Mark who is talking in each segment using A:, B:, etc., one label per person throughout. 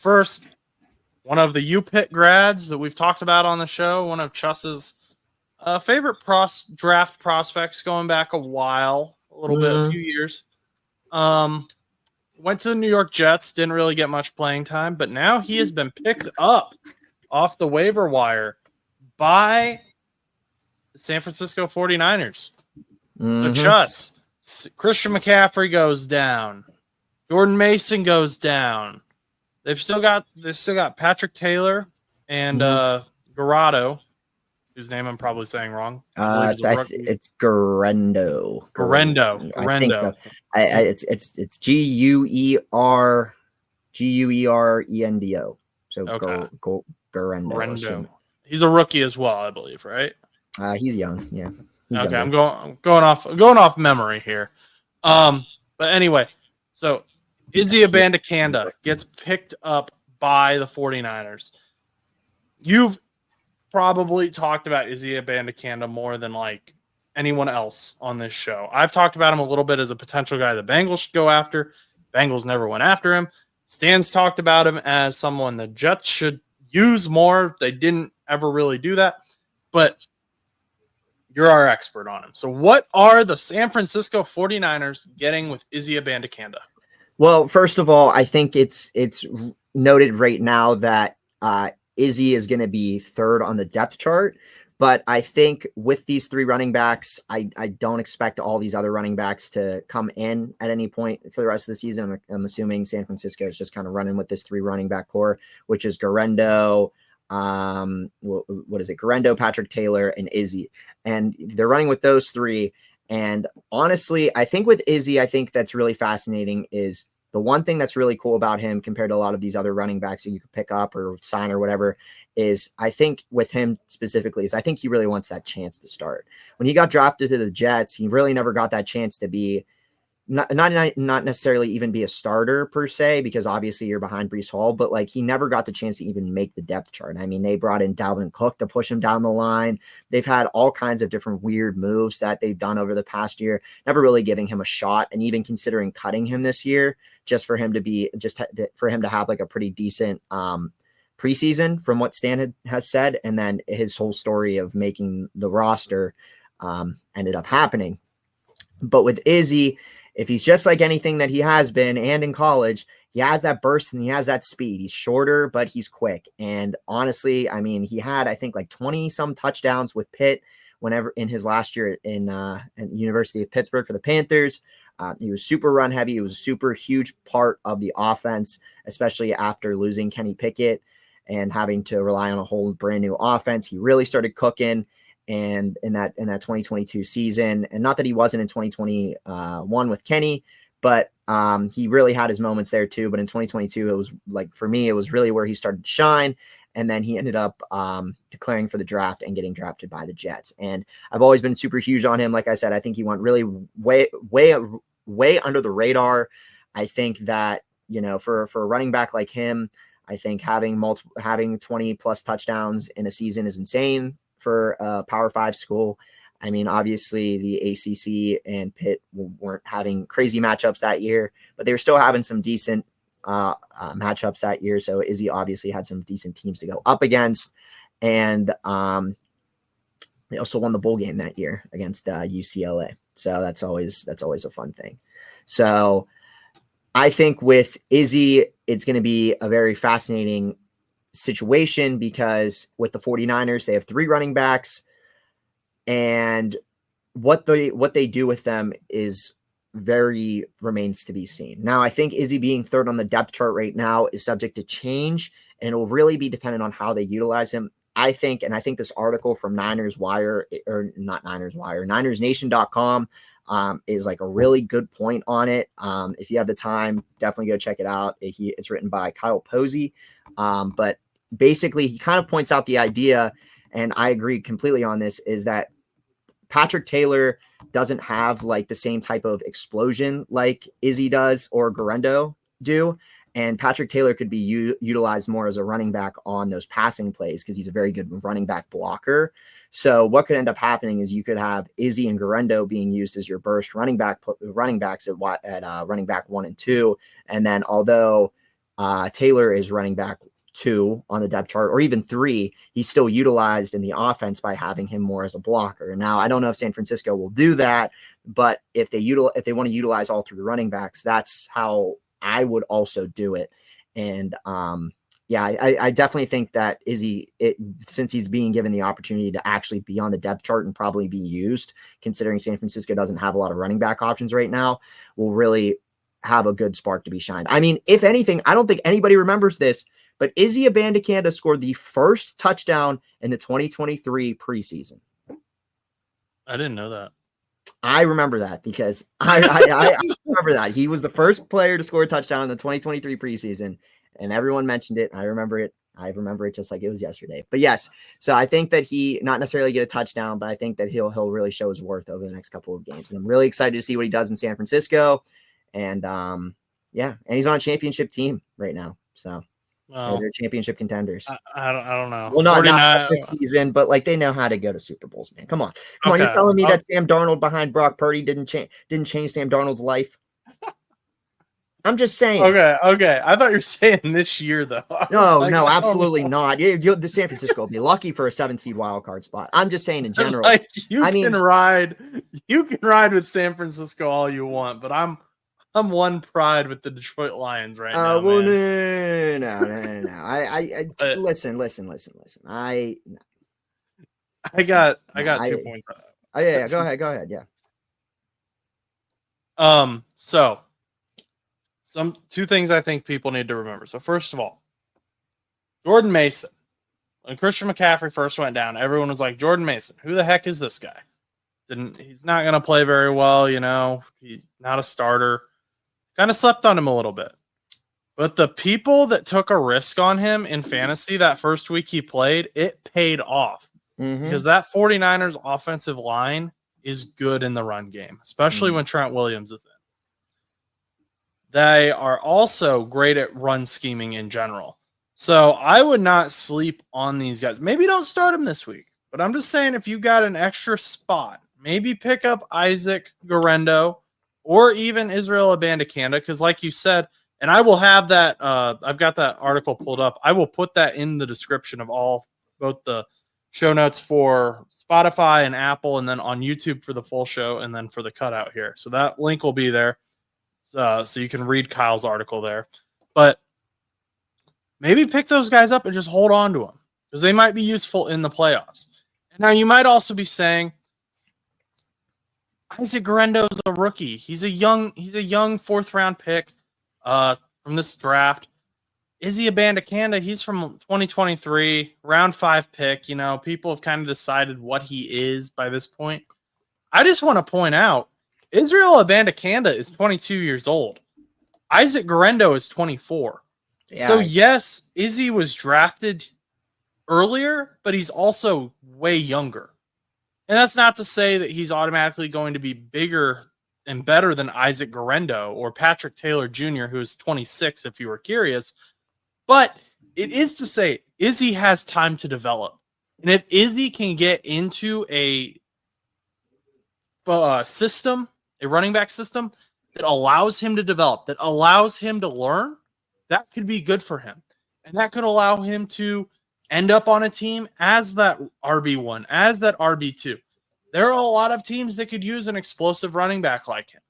A: first, one of the UPitt grads that we've talked about on the show, one of Chus's favorite draft prospects going back a while, a few years. Went to the New York Jets, didn't really get much playing time, but now he has been picked up off the waiver wire by the San Francisco 49ers. So Chus, Christian McCaffrey goes down. Jordan Mason goes down. They've still got Patrick Taylor and Guerendo, whose name I'm probably saying wrong.
B: It's Guerendo.
A: Guerendo.
B: I think so. It's Guerendo. So
A: okay.
B: Guerendo.
A: He's a rookie as well, I believe, right?
B: He's young. Yeah.
A: Okay, I'm going off memory here. But anyway, so Izzy Abanikanda gets picked up by the 49ers. You've probably talked about Izzy Abanikanda more than like anyone else on this show. I've talked about him a little bit as a potential guy the Bengals should go after. Bengals never went after him. Stan's talked about him as someone the Jets should use more. They didn't ever really do that, but you're our expert on him. So what are the San Francisco 49ers getting with Izzy Abanikanda?
B: Well, first of all, I think it's noted right now that Izzy is going to be third on the depth chart. But I think with these three running backs, I don't expect all these other running backs to come in at any point for the rest of the season. I'm assuming San Francisco is just kind of running with this three running back core, which is Guerendo, Guerendo, Patrick Taylor, and Izzy. And they're running with those three. And honestly, I think with Izzy, I think that's really fascinating is the one thing that's really cool about him compared to a lot of these other running backs that you could pick up or sign or whatever is I think with him specifically is I think he really wants that chance to start. When he got drafted to the Jets, he really never got that chance to be not necessarily even be a starter per se, because obviously you're behind Breece Hall, but like he never got the chance to even make the depth chart. I mean, they brought in Dalvin Cook to push him down the line. They've had all kinds of different weird moves that they've done over the past year, never really giving him a shot and even considering cutting him this year just for him to have like a pretty decent preseason from what Stan has said. And then his whole story of making the roster ended up happening. But with Izzy, if he's just like anything that he has been and in college, he has that burst and he has that speed. He's shorter, but he's quick. And honestly, I mean, he had, I think, like 20 some touchdowns with Pitt whenever in his last year in at University of Pittsburgh for the Panthers. He was super run heavy. He was a super huge part of the offense, especially after losing Kenny Pickett and having to rely on a whole brand new offense. He really started cooking. And in that 2022 season, and not that he wasn't in 2021 with Kenny, but he really had his moments there too. But in 2022, it was like, for me, it was really where he started to shine. And then he ended up declaring for the draft and getting drafted by the Jets. And I've always been super huge on him. Like I said, I think he went really way under the radar. I think that, you know, for a running back like him, I think having 20 plus touchdowns in a season is insane for a Power 5 school. I mean, obviously the ACC and Pitt weren't having crazy matchups that year, but they were still having some decent matchups that year. So Izzy obviously had some decent teams to go up against. And they also won the bowl game that year against UCLA. So that's always a fun thing. So I think with Izzy, it's going to be a very fascinating situation because with the 49ers, they have three running backs, and what they do with them is remains to be seen. Now, I think Izzy being third on the depth chart right now is subject to change, and it will really be dependent on how they utilize him. I think this article from NinersNation.com is like a really good point on it. If you have the time, definitely go check it out. It's written by Kyle Posey. But basically he kind of points out the idea, and I agree completely on this, is that Patrick Taylor doesn't have like the same type of explosion like Izzy does or Guerendo do. And Patrick Taylor could be utilized more as a running back on those passing plays because he's a very good running back blocker. So what could end up happening is you could have Izzy and Guerendo being used as your burst running backs at running back 1 and 2. And then although Taylor is running back 2 on the depth chart, or even 3. He's still utilized in the offense by having him more as a blocker. Now, I don't know if San Francisco will do that, but if they want to utilize all 3 running backs, that's how I would also do it. And yeah, I definitely think that Izzy, since he's being given the opportunity to actually be on the depth chart and probably be used, considering San Francisco doesn't have a lot of running back options right now, will really have a good spark to be shined. I mean, if anything, I don't think anybody remembers this, but Izzy Abanikanda scored the first touchdown in the 2023 preseason.
A: I didn't know that.
B: I remember that because I remember that. He was the first player to score a touchdown in the 2023 preseason, and everyone mentioned it. I remember it just like it was yesterday. But yes, so I think that he not necessarily get a touchdown, but I think that he'll really show his worth over the next couple of games. And I'm really excited to see what he does in San Francisco. And yeah, and he's on a championship team right now. So they're championship contenders.
A: I don't know.
B: Well, not this season, but like they know how to go to Super Bowls, man. Come on. You're telling me that Sam Darnold behind Brock Purdy didn't change Sam Darnold's life? I'm just saying.
A: Okay. I thought you were saying this year, though.
B: No, absolutely not. The San Francisco will be lucky for a 7th seed wild card spot. I'm just saying in general.
A: Like you can ride with San Francisco all you want, but I'm one pride with the Detroit Lions right now.
B: Well, no. I listen. I
A: got 2 points.
B: Yeah. Go ahead. Yeah.
A: So two things I think people need to remember. So first of all, Jordan Mason. When Christian McCaffrey first went down, everyone was like, Jordan Mason, who the heck is this guy? He's not going to play very well, He's not a starter. Kind of slept on him a little bit. But the people that took a risk on him in fantasy that first week he played, it paid off. Mm-hmm. Because that 49ers offensive line is good in the run game, especially when Trent Williams is in. They are also great at run scheming in general. So I would not sleep on these guys. Maybe don't start them this week. But I'm just saying if you got an extra spot, maybe pick up Isaac Guerendo or even Israel Abanikanda, because like you said, and I will have that, I've got that article pulled up. I will put that in the description of both the show notes for Spotify and Apple, and then on YouTube for the full show, and then for the cutout here. So that link will be there. So you can read Kyle's article there. But maybe pick those guys up and just hold on to them, because they might be useful in the playoffs. And now you might also be saying, Isaac Guerendo is a rookie. He's a young 4th round pick from this draft. Izzy Abanikanda, he's from 2023, round 5 pick. People have kind of decided what he is by this point. I just want to point out, Israel Abanikanda is 22 years old. Isaac Guerendo is 24. Yeah. So yes, Izzy was drafted earlier, but he's also way younger. And that's not to say that he's automatically going to be bigger and better than Isaac Guerendo or Patrick Taylor Jr., who is 26, if you were curious. But it is to say Izzy has time to develop. And if Izzy can get into a system, a running back system that allows him to develop, that allows him to learn, that could be good for him. And that could allow him to end up on a team as that RB1, as that RB2. There are a lot of teams that could use an explosive running back like him.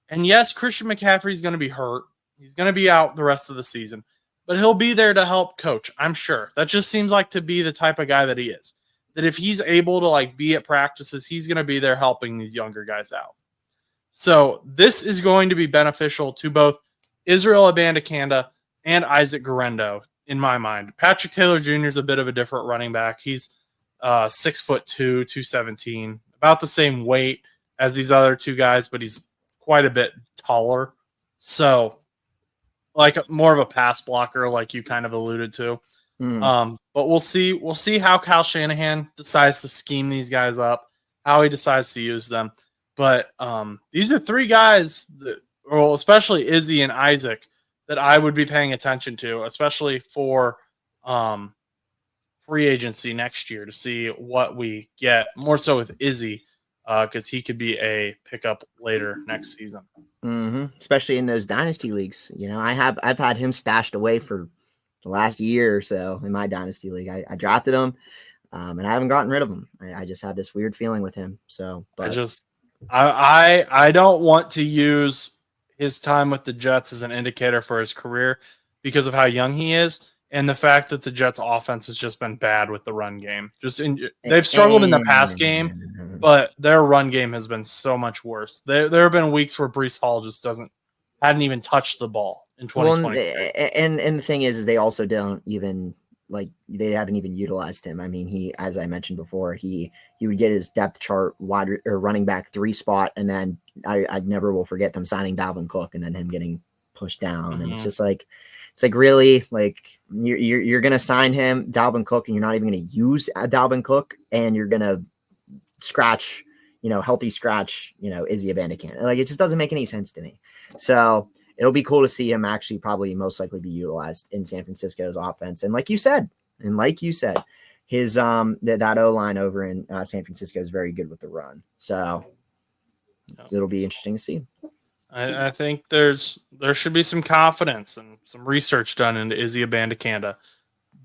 A: And yes, Christian McCaffrey is going to be hurt. He's going to be out the rest of the season. But he'll be there to help coach, I'm sure. That just seems like to be the type of guy that he is. That if he's able to be at practices, he's going to be there helping these younger guys out. So this is going to be beneficial to both Israel Abanikanda and Isaac Guerendo, in my mind. Patrick Taylor Jr. is a bit of a different running back. He's 6'2", 217, about the same weight as these other two guys, but he's quite a bit taller. So, more of a pass blocker, like you kind of alluded to. But we'll see how Kyle Shanahan decides to scheme these guys up, how he decides to use them. But these are 3 guys, especially Izzy and Isaac, that I would be paying attention to, especially for free agency next year, to see what we get, more so with Izzy, because he could be a pickup later next season.
B: Especially in those dynasty leagues. I've had him stashed away for the last year or so in my dynasty league. I drafted him, and I haven't gotten rid of him. I just have this weird feeling with him. So, but
A: I don't want to use his time with the Jets as an indicator for his career because of how young he is and the fact that the Jets' offense has just been bad with the run game. They've struggled in the pass game, but their run game has been so much worse. There have been weeks where Breece Hall just hadn't even touched the ball in 2020.
B: And the thing is they also don't even they haven't even utilized him. I mean, he, as I mentioned before, he would get his depth chart wide or running back 3 spot, and then I never will forget them signing Dalvin Cook and then him getting pushed down. And it's just really you're gonna sign him Dalvin Cook and you're not even gonna use Dalvin Cook, and you're gonna scratch healthy scratch Izzy Abanikanda. It just doesn't make any sense to me. So it'll be cool to see him actually probably most likely be utilized in San Francisco's offense. And like you said, his that O-line over in San Francisco is very good with the run. So it'll be interesting to see.
A: I think there should be some confidence and some research done into Izzy Abanikanda.